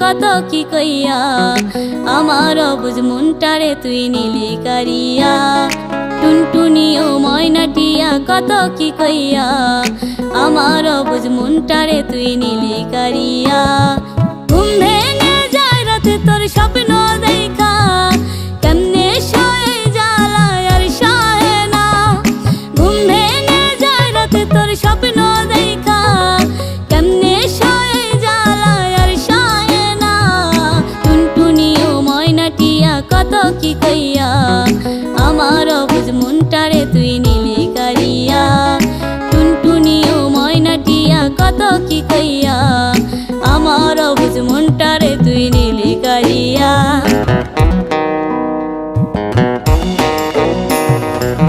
কত কি কইয়া আমার অবুঝ মনটারে তুই নিলি কারিয়া টুনটুনি ও ময়নাটিয়া কত কি কইয়া আমার অবুঝ মনটারে তুই নিলি কারিয়া ঘুম ভেঙে যায় রাতে তোর স্বপ্ন দেখা